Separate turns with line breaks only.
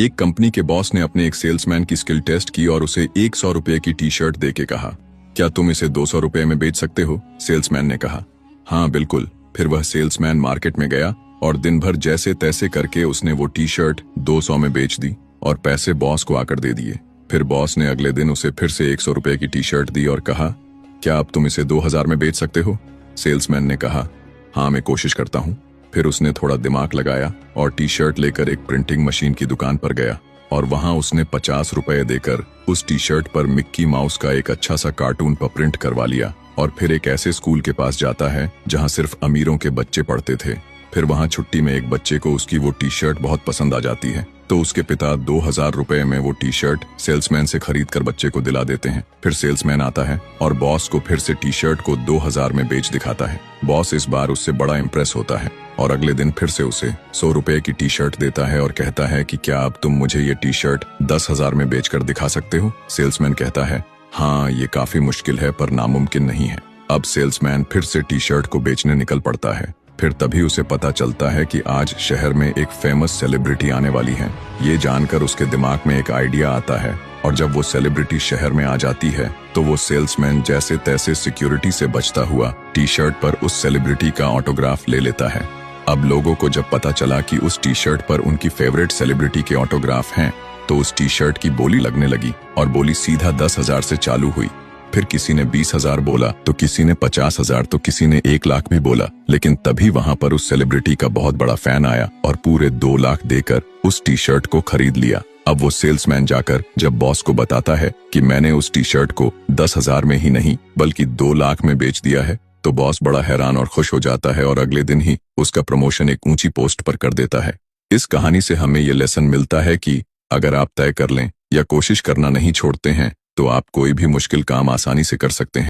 एक कंपनी के बॉस ने अपने एक सेल्समैन की स्किल टेस्ट की और उसे 100 रुपए की टी शर्ट देके कहा, क्या तुम इसे 200 रुपए में बेच सकते हो? सेल्समैन ने कहा, हाँ बिल्कुल। फिर वह सेल्समैन मार्केट में गया और दिन भर जैसे तैसे करके उसने वो टी शर्ट 200 में बेच दी और पैसे बॉस को आकर दे दिए। फिर बॉस ने अगले दिन उसे फिर से 100 रुपए की टी शर्ट दी और कहा, क्या अब तुम इसे 2000 में बेच सकते हो? सेल्समैन ने कहा, हाँ मैं कोशिश करता हूँ। फिर उसने थोड़ा दिमाग लगाया और टी शर्ट लेकर एक प्रिंटिंग मशीन की दुकान पर गया और वहां उसने 50 रुपए देकर उस टी शर्ट पर मिक्की माउस का एक अच्छा सा कार्टून पर प्रिंट करवा लिया। और फिर एक ऐसे स्कूल के पास जाता है जहां सिर्फ अमीरों के बच्चे पढ़ते थे। फिर वहां छुट्टी में एक बच्चे को उसकी वो टी शर्ट बहुत पसंद आ जाती है, तो उसके पिता 2000 रुपए में वो टी शर्ट सेल्समैन से खरीद कर बच्चे को दिला देते हैं। फिर सेल्समैन आता है और बॉस को फिर से टी शर्ट को 2000 में बेच दिखाता है। बॉस इस बार उससे बड़ा इम्प्रेस होता है और अगले दिन फिर से उसे 100 रुपए की टी शर्ट देता है और कहता है कि क्या अब तुम मुझे ये टी शर्ट 10,000 में बेचकर दिखा सकते हो? सेल्समैन कहता है, हाँ ये काफी मुश्किल है पर नामुमकिन नहीं है। अब सेल्समैन फिर से टी शर्ट को बेचने निकल पड़ता है। फिर तभी उसे पता चलता है कि आज शहर में एक फेमस सेलिब्रिटी आने वाली है। ये जानकर उसके दिमाग में एक आइडिया आता है और जब वो सेलिब्रिटी शहर में आ जाती है तो वो सेल्समैन जैसे तैसे सिक्योरिटी से बचता हुआ टी शर्ट पर उस सेलिब्रिटी का ऑटोग्राफ ले लेता है। अब लोगों को जब पता चला कि उस टी शर्ट पर उनकी फेवरेट सेलिब्रिटी के ऑटोग्राफ हैं, तो उस टी शर्ट की बोली लगने लगी और बोली सीधा 10,000 से चालू हुई। फिर किसी ने 20,000 बोला, तो किसी ने 50,000, तो किसी ने 1 लाख भी बोला। लेकिन तभी वहां पर उस सेलिब्रिटी का बहुत बड़ा फैन आया और पूरे 2 लाख देकर उस टी शर्ट को खरीद लिया। अब वो सेल्समैन जाकर जब बॉस को बताता है कि मैंने उस टी शर्ट को 10,000 में ही नहीं बल्कि 2 लाख में बेच दिया है, तो बॉस बड़ा हैरान और खुश हो जाता है और अगले दिन ही उसका प्रमोशन एक ऊंची पोस्ट पर कर देता है। इस कहानी से हमें ये लेसन मिलता है कि अगर आप तय कर लें या कोशिश करना नहीं छोड़ते हैं तो आप कोई भी मुश्किल काम आसानी से कर सकते हैं।